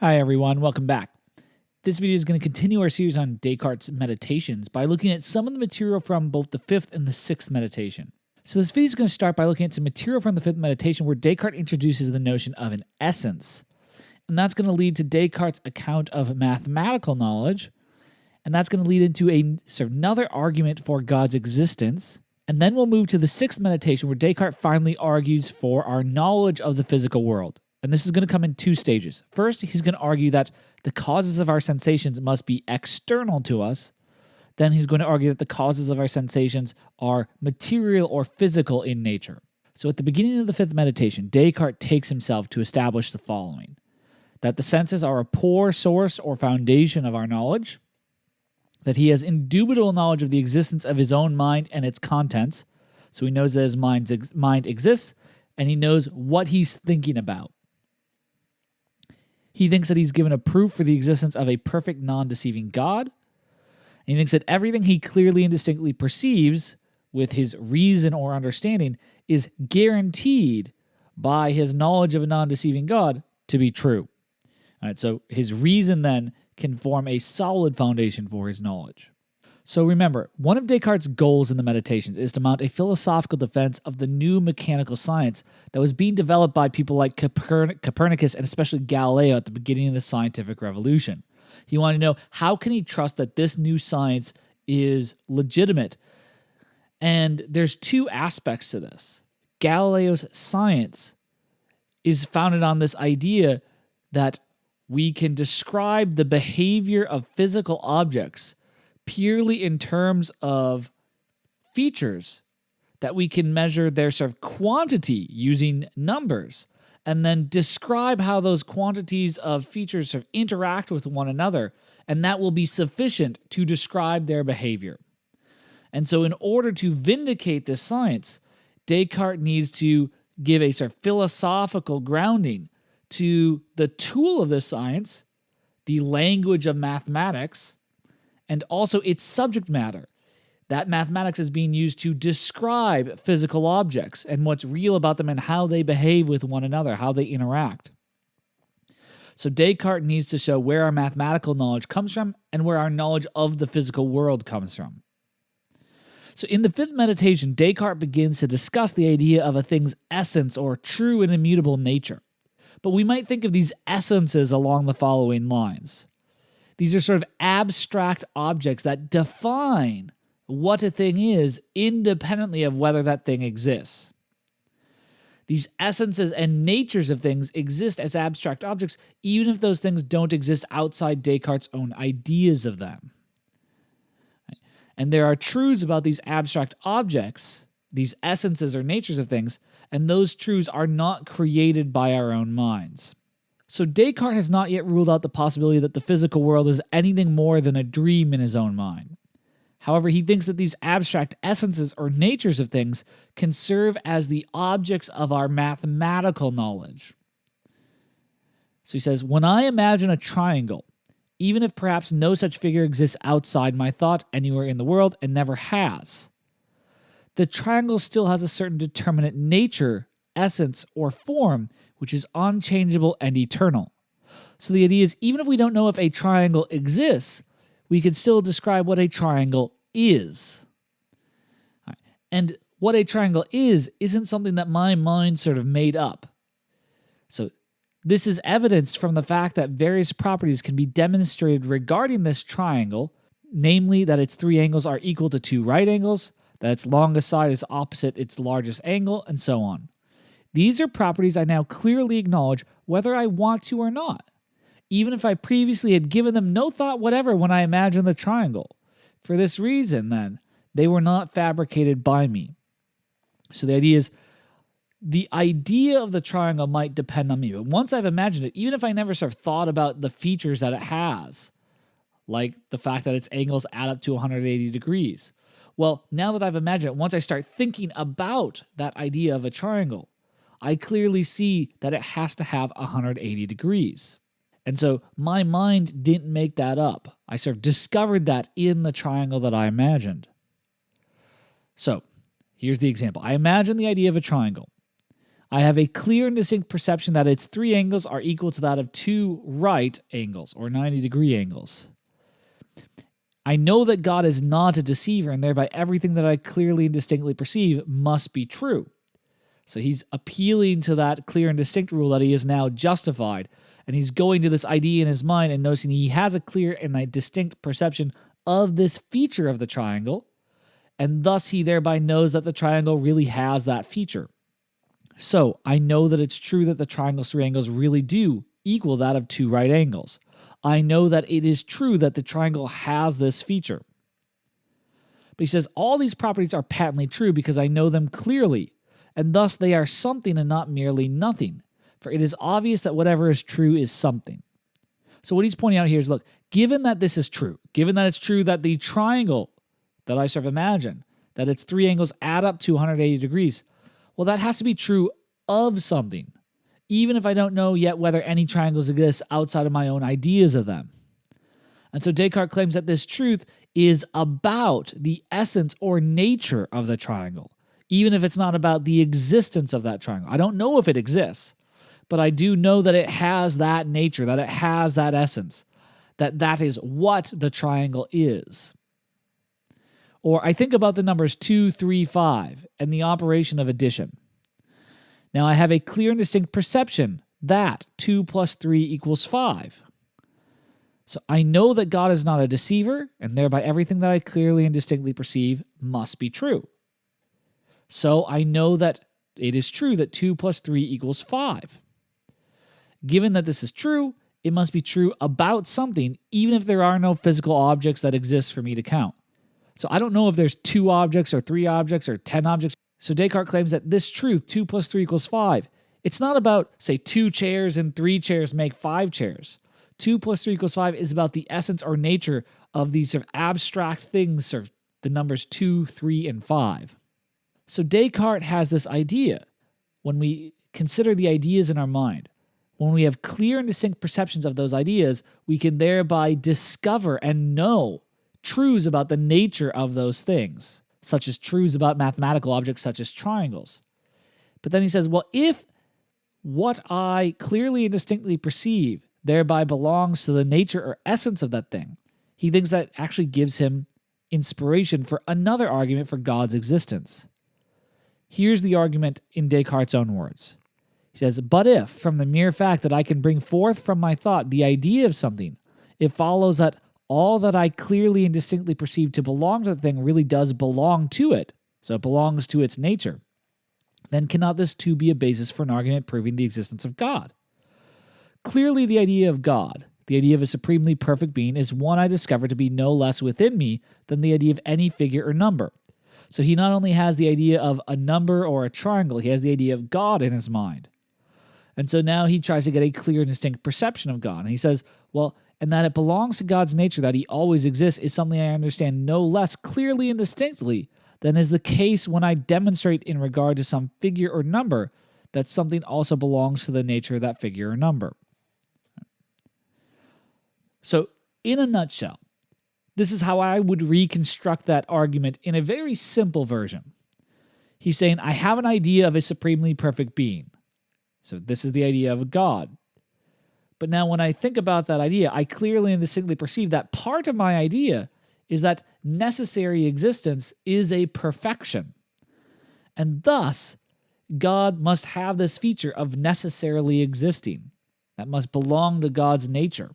Hi everyone, welcome back. This video is going to continue our series on Descartes' meditations by looking at some of the material from both the fifth and the sixth meditation. So this video is going to start by looking at some material from the fifth meditation where Descartes introduces the notion of an essence. And that's going to lead to Descartes' account of mathematical knowledge. And that's going to lead into another argument for God's existence. And then we'll move to the sixth meditation where Descartes finally argues for our knowledge of the physical world. And this is going to come in two stages. First, he's going to argue that the causes of our sensations must be external to us. Then he's going to argue that the causes of our sensations are material or physical in nature. So at the beginning of the fifth meditation, Descartes takes himself to establish the following: that the senses are a poor source or foundation of our knowledge, that he has indubitable knowledge of the existence of his own mind and its contents, so he knows that his mind exists, and he knows what he's thinking about. He thinks that he's given a proof for the existence of a perfect, non-deceiving God. And he thinks that everything he clearly and distinctly perceives with his reason or understanding is guaranteed by his knowledge of a non-deceiving God to be true. All right, so his reason then can form a solid foundation for his knowledge. So remember, one of Descartes' goals in the Meditations is to mount a philosophical defense of the new mechanical science that was being developed by people like Copernicus and especially Galileo at the beginning of the scientific revolution. He wanted to know, how can he trust that this new science is legitimate? And there's two aspects to this. Galileo's science is founded on this idea that we can describe the behavior of physical objects purely in terms of features, that we can measure their quantity using numbers, and then describe how those quantities of features interact with one another, and that will be sufficient to describe their behavior. And so in order to vindicate this science, Descartes needs to give a philosophical grounding to the tool of this science, the language of mathematics, and also its subject matter. That mathematics is being used to describe physical objects and what's real about them and how they behave with one another, how they interact. So Descartes needs to show where our mathematical knowledge comes from and where our knowledge of the physical world comes from. So in the fifth meditation, Descartes begins to discuss the idea of a thing's essence or true and immutable nature. But we might think of these essences along the following lines. These are abstract objects that define what a thing is independently of whether that thing exists. These essences and natures of things exist as abstract objects, even if those things don't exist outside Descartes' own ideas of them. And there are truths about these abstract objects, these essences or natures of things, and those truths are not created by our own minds. So Descartes has not yet ruled out the possibility that the physical world is anything more than a dream in his own mind. However, he thinks that these abstract essences or natures of things can serve as the objects of our mathematical knowledge. So he says, when I imagine a triangle, even if perhaps no such figure exists outside my thought anywhere in the world and never has, the triangle still has a certain determinate nature, essence, or form which is unchangeable and eternal. So the idea is, even if we don't know if a triangle exists, we can still describe what a triangle is. Right. And what a triangle isn't something that my mind made up. So this is evidenced from the fact that various properties can be demonstrated regarding this triangle, namely that its three angles are equal to two right angles, that its longest side is opposite its largest angle, and so on. These are properties I now clearly acknowledge whether I want to or not, even if I previously had given them no thought whatever when I imagined the triangle. For this reason, then, they were not fabricated by me. So the idea is, the idea of the triangle might depend on me, but once I've imagined it, even if I never thought about the features that it has, like the fact that its angles add up to 180 degrees, well, now that I've imagined it, once I start thinking about that idea of a triangle, I clearly see that it has to have 180 degrees. And so my mind didn't make that up. I discovered that in the triangle that I imagined. So here's the example. I imagine the idea of a triangle. I have a clear and distinct perception that its three angles are equal to that of two right angles, or 90-degree angles. I know that God is not a deceiver, and thereby everything that I clearly and distinctly perceive must be true. So he's appealing to that clear and distinct rule that he is now justified, and he's going to this idea in his mind and noticing he has a clear and a distinct perception of this feature of the triangle, and thus he thereby knows that the triangle really has that feature. So I know that it's true that the triangle's three angles really do equal that of two right angles. I know that it is true that the triangle has this feature. But he says all these properties are patently true because I know them clearly, and thus they are something and not merely nothing. For it is obvious that whatever is true is something. So what he's pointing out here is, look, given that this is true, given that it's true that the triangle that I sort of imagine, that its three angles add up to 180 degrees, well, that has to be true of something, even if I don't know yet whether any triangles exist outside of my own ideas of them. And so Descartes claims that this truth is about the essence or nature of the triangle, even if it's not about the existence of that triangle. I don't know if it exists, but I do know that it has that nature, that it has that essence, that that is what the triangle is. Or I think about the numbers 2, 3, 5 and the operation of addition. Now I have a clear and distinct perception that 2 plus 3 equals 5. So I know that God is not a deceiver, and thereby everything that I clearly and distinctly perceive must be true. So I know that it is true that 2 plus 3 equals 5. Given that this is true, it must be true about something, even if there are no physical objects that exist for me to count. So I don't know if there's 2 objects or 3 objects or 10 objects. So Descartes claims that this truth, 2 plus 3 equals 5, it's not about, say, 2 chairs and 3 chairs make 5 chairs. 2 plus 3 equals 5 is about the essence or nature of these sort of abstract things, sort of the numbers 2, 3, and 5. So Descartes has this idea. When we consider the ideas in our mind, when we have clear and distinct perceptions of those ideas, we can thereby discover and know truths about the nature of those things, such as truths about mathematical objects such as triangles. But then he says, well, if what I clearly and distinctly perceive thereby belongs to the nature or essence of that thing, he thinks that actually gives him inspiration for another argument for God's existence. Here's the argument in Descartes' own words. He says, but if, from the mere fact that I can bring forth from my thought the idea of something, it follows that all that I clearly and distinctly perceive to belong to the thing really does belong to it, so it belongs to its nature, then cannot this too be a basis for an argument proving the existence of God? Clearly the idea of God, the idea of a supremely perfect being, is one I discover to be no less within me than the idea of any figure or number. So he not only has the idea of a number or a triangle, he has the idea of God in his mind. And so now he tries to get a clear and distinct perception of God. And he says, well, and that it belongs to God's nature that he always exists is something I understand no less clearly and distinctly than is the case when I demonstrate in regard to some figure or number that something also belongs to the nature of that figure or number. So, in a nutshell, this is how I would reconstruct that argument in a very simple version. He's saying, I have an idea of a supremely perfect being. So this is the idea of a God. But now when I think about that idea, I clearly and distinctly perceive that part of my idea is that necessary existence is a perfection. And thus, God must have this feature of necessarily existing. That must belong to God's nature.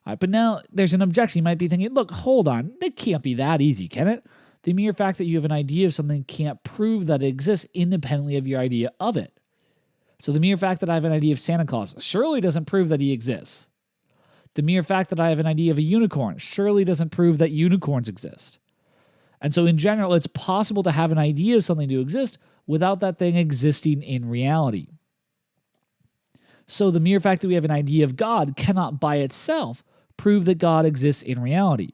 All right, but now there's an objection. You might be thinking, look, hold on. It can't be that easy, can it? The mere fact that you have an idea of something can't prove that it exists independently of your idea of it. So the mere fact that I have an idea of Santa Claus surely doesn't prove that he exists. The mere fact that I have an idea of a unicorn surely doesn't prove that unicorns exist. And so in general, it's possible to have an idea of something to exist without that thing existing in reality. So the mere fact that we have an idea of God cannot by itself prove that God exists in reality.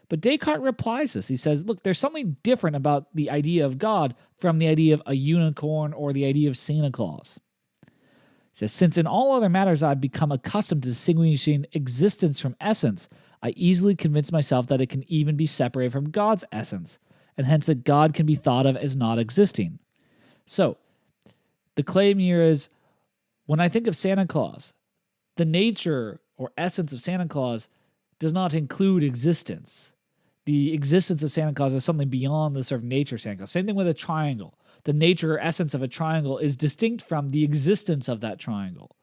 But Descartes replies this. He says, look, there's something different about the idea of God from the idea of a unicorn or the idea of Santa Claus. He says, since in all other matters I've become accustomed to distinguishing existence from essence, I easily convince myself that it can even be separated from God's essence, and hence that God can be thought of as not existing. So the claim here is, when I think of Santa Claus, the nature or essence of Santa Claus does not include existence. The existence of Santa Claus is something beyond the sort of nature of Santa Claus. Same thing with a triangle. The nature or essence of a triangle is distinct from the existence of that triangle.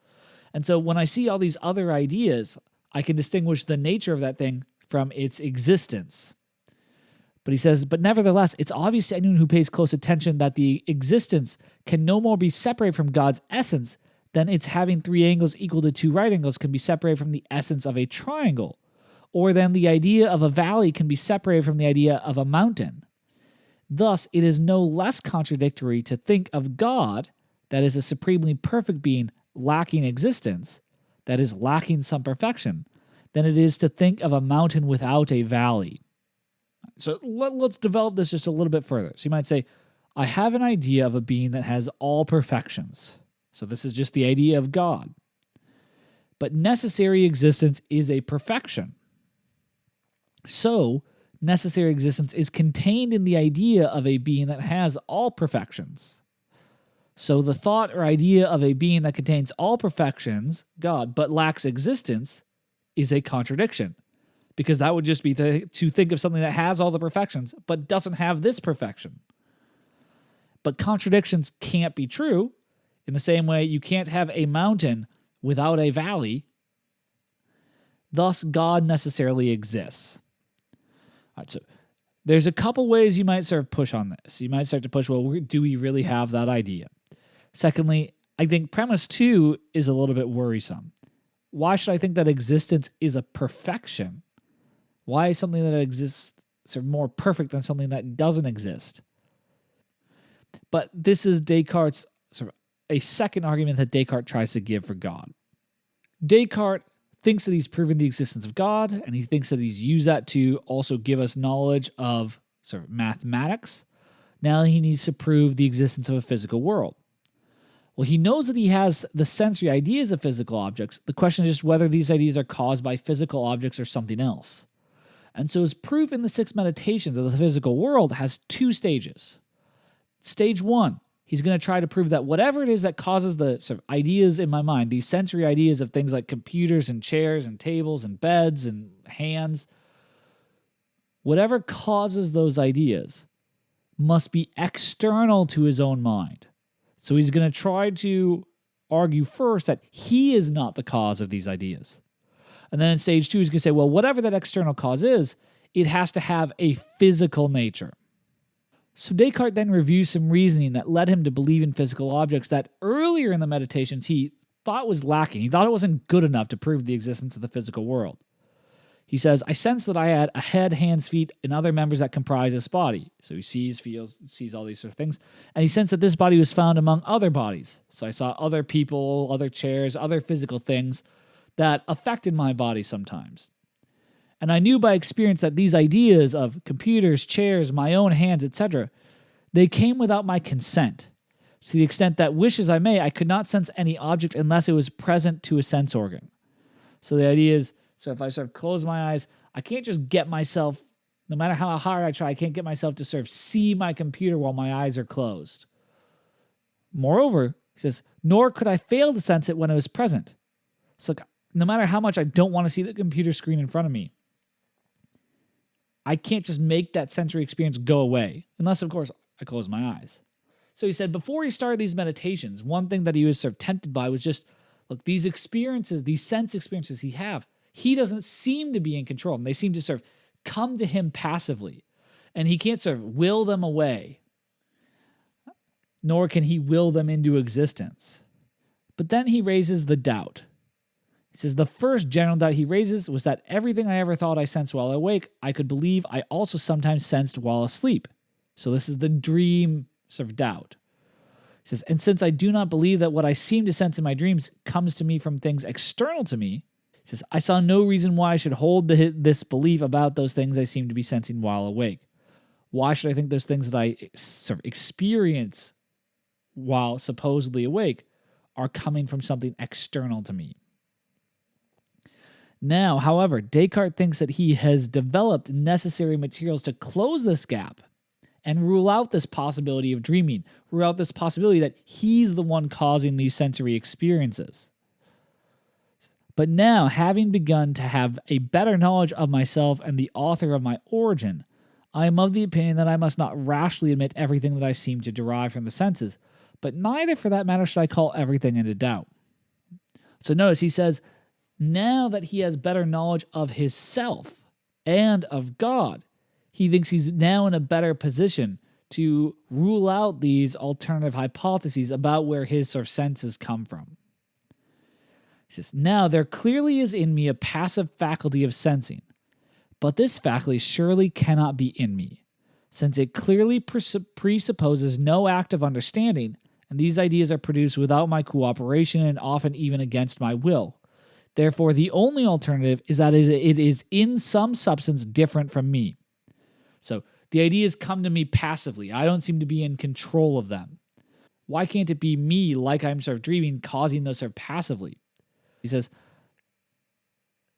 And so when I see all these other ideas, I can distinguish the nature of that thing from its existence. But he says, but nevertheless, it's obvious to anyone who pays close attention that the existence can no more be separated from God's essence than its having three angles equal to two right angles can be separated from the essence of a triangle, or than the idea of a valley can be separated from the idea of a mountain. Thus, it is no less contradictory to think of God, that is a supremely perfect being lacking existence, that is lacking some perfection, than it is to think of a mountain without a valley. So let's develop this just a little bit further. So you might say, I have an idea of a being that has all perfections. So this is just the idea of God. But necessary existence is a perfection. So necessary existence is contained in the idea of a being that has all perfections. So the thought or idea of a being that contains all perfections, God, but lacks existence, is a contradiction. Because that would just be to think of something that has all the perfections, but doesn't have this perfection. But contradictions can't be true. In the same way, you can't have a mountain without a valley. Thus, God necessarily exists. All right, so there's a couple ways you might sort of push on this. You might start to push, well, do we really have that idea? Secondly, I think premise 2 is a little bit worrisome. Why should I think that existence is a perfection? Why is something that exists sort of more perfect than something that doesn't exist? But this is Descartes' sort of a second argument that Descartes tries to give for God. Descartes thinks that he's proven the existence of God, and he thinks that he's used that to also give us knowledge of sort of mathematics. Now he needs to prove the existence of a physical world. Well, he knows that he has the sensory ideas of physical objects. The question is just whether these ideas are caused by physical objects or something else. And so his proof in the 6 meditations of the physical world has 2 stages. Stage 1, he's going to try to prove that whatever it is that causes the sort of ideas in my mind, these sensory ideas of things like computers and chairs and tables and beds and hands, whatever causes those ideas must be external to his own mind. So he's going to try to argue first that he is not the cause of these ideas. And then in stage 2, he's going to say, well, whatever that external cause is, it has to have a physical nature. So Descartes then reviews some reasoning that led him to believe in physical objects that earlier in the meditations he thought was lacking. He thought it wasn't good enough to prove the existence of the physical world. He says, I sensed that I had a head, hands, feet, and other members that comprise this body. So he sees, feels, sees all these sort of things. And he sensed that this body was found among other bodies. So I saw other people, other chairs, other physical things that affected my body sometimes. And I knew by experience that these ideas of computers, chairs, my own hands, etc., they came without my consent. To the extent that, wish as I may, I could not sense any object unless it was present to a sense organ. So the idea is, so if I sort of close my eyes, I can't just get myself, no matter how hard I try, I can't get myself to sort of see my computer while my eyes are closed. Moreover, he says, nor could I fail to sense it when it was present. So no matter how much I don't want to see the computer screen in front of me, I can't just make that sensory experience go away, unless, of course, I close my eyes. So he said before he started these meditations, one thing that he was sort of tempted by was just, look, these experiences, these sense experiences he doesn't seem to be in control. They seem to sort of come to him passively, and he can't sort of will them away, nor can he will them into existence. But then he raises the doubt. He says the first general doubt he raises was that everything I ever thought I sensed while awake, I could believe I also sometimes sensed while asleep. So this is the dream sort of doubt. He says, and since I do not believe that what I seem to sense in my dreams comes to me from things external to me, he says, I saw no reason why I should hold this belief about those things I seem to be sensing while awake. Why should I think those things that I sort of experience while supposedly awake are coming from something external to me? Now, however, Descartes thinks that he has developed necessary materials to close this gap, and rule out this possibility of dreaming, rule out this possibility that he's the one causing these sensory experiences. But now, having begun to have a better knowledge of myself and the author of my origin, I am of the opinion that I must not rashly admit everything that I seem to derive from the senses, but neither for that matter should I call everything into doubt. So notice he says, now that he has better knowledge of his self and of God, he thinks he's now in a better position to rule out these alternative hypotheses about where his sort of senses come from. He says, now there clearly is in me a passive faculty of sensing, but this faculty surely cannot be in me, since it clearly presupposes no act of understanding, and these ideas are produced without my cooperation and often even against my will. Therefore, the only alternative is that it is in some substance different from me. So the ideas come to me passively. I don't seem to be in control of them. Why can't it be me, like I'm sort of dreaming, causing those sort of passively? He says,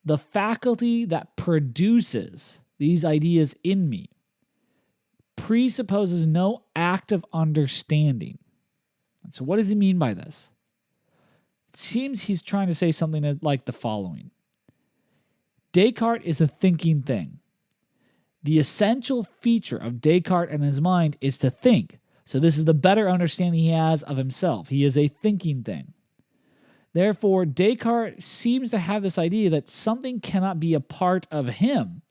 the faculty that produces these ideas in me presupposes no act of understanding. And so what does he mean by this? It seems he's trying to say something like the following. Descartes is a thinking thing. The essential feature of Descartes and his mind is to think. So this is the better understanding he has of himself. He is a thinking thing. Therefore, Descartes seems to have this idea that something cannot be a part of him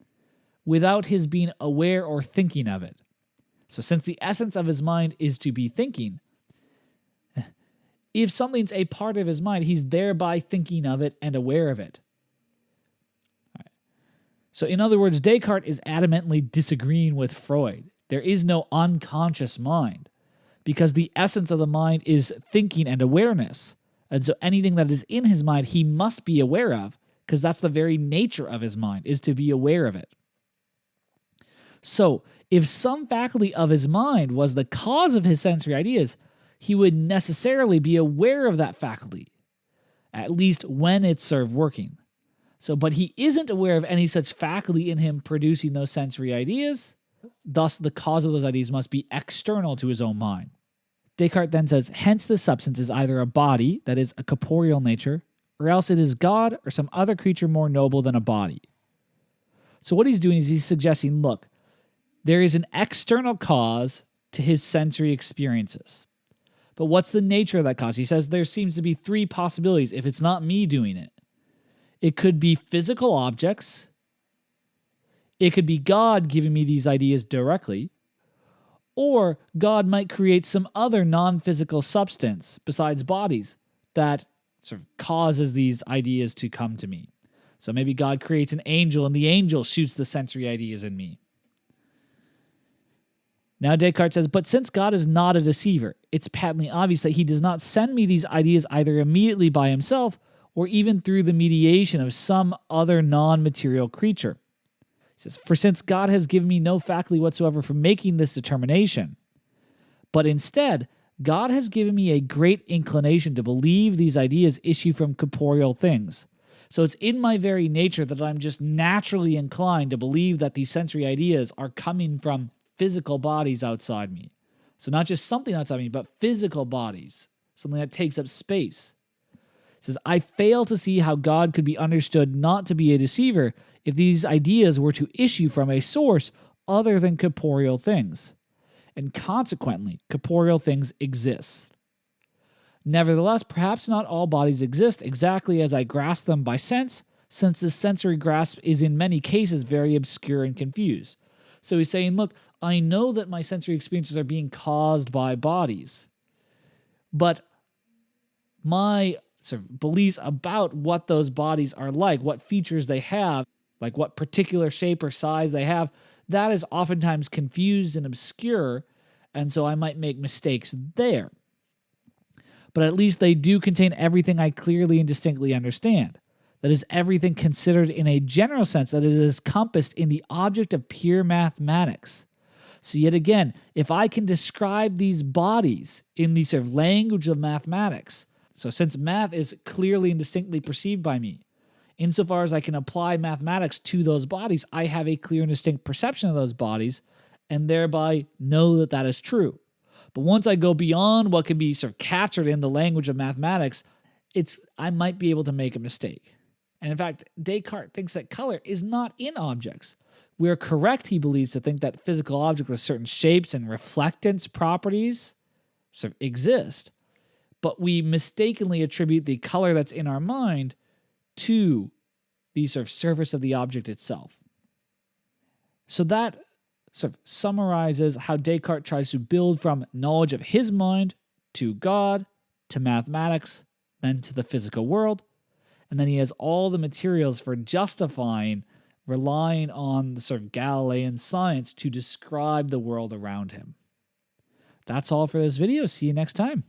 without his being aware or thinking of it. So since the essence of his mind is to be thinking, if something's a part of his mind, he's thereby thinking of it and aware of it. All right. So in other words, Descartes is adamantly disagreeing with Freud. There is no unconscious mind because the essence of the mind is thinking and awareness. And so anything that is in his mind, he must be aware of because that's the very nature of his mind, is to be aware of it. So if some faculty of his mind was the cause of his sensory ideas, he would necessarily be aware of that faculty, at least when it's sort of working. So, but he isn't aware of any such faculty in him producing those sensory ideas. Thus, the cause of those ideas must be external to his own mind. Descartes then says, hence the substance is either a body, that is, a corporeal nature, or else it is God or some other creature more noble than a body. So what he's doing is he's suggesting, look, there is an external cause to his sensory experiences. But what's the nature of that cause? He says there seems to be three possibilities if it's not me doing it. It could be physical objects. It could be God giving me these ideas directly. Or God might create some other non-physical substance besides bodies that sort of causes these ideas to come to me. So maybe God creates an angel and the angel shoots the sensory ideas in me. Now Descartes says, but since God is not a deceiver, it's patently obvious that he does not send me these ideas either immediately by himself or even through the mediation of some other non-material creature. He says, for since God has given me no faculty whatsoever for making this determination, but instead, God has given me a great inclination to believe these ideas issue from corporeal things. So it's in my very nature that I'm just naturally inclined to believe that these sensory ideas are coming from physical bodies outside me. So not just something outside me, but physical bodies, something that takes up space. It says, I fail to see how God could be understood not to be a deceiver if these ideas were to issue from a source other than corporeal things. And consequently, corporeal things exist. Nevertheless, perhaps not all bodies exist exactly as I grasp them by sense, since this sensory grasp is in many cases very obscure and confused. So he's saying, look, I know that my sensory experiences are being caused by bodies, but my sort of beliefs about what those bodies are like, what features they have, like what particular shape or size they have, that is oftentimes confused and obscure, and so I might make mistakes there. But at least they do contain everything I clearly and distinctly understand. That is, everything considered in a general sense that it is compassed in the object of pure mathematics. So yet again, if I can describe these bodies in the sort of language of mathematics, so since math is clearly and distinctly perceived by me, insofar as I can apply mathematics to those bodies, I have a clear and distinct perception of those bodies, and thereby know that that is true. But once I go beyond what can be sort of captured in the language of mathematics, I might be able to make a mistake. And in fact, Descartes thinks that color is not in objects. We are correct, he believes, to think that physical objects with certain shapes and reflectance properties sort of exist. But we mistakenly attribute the color that's in our mind to the sort of surface of the object itself. So that sort of summarizes how Descartes tries to build from knowledge of his mind to God, to mathematics, then to the physical world. And then he has all the materials for justifying relying on the sort of Galilean science to describe the world around him. That's all for this video. See you next time.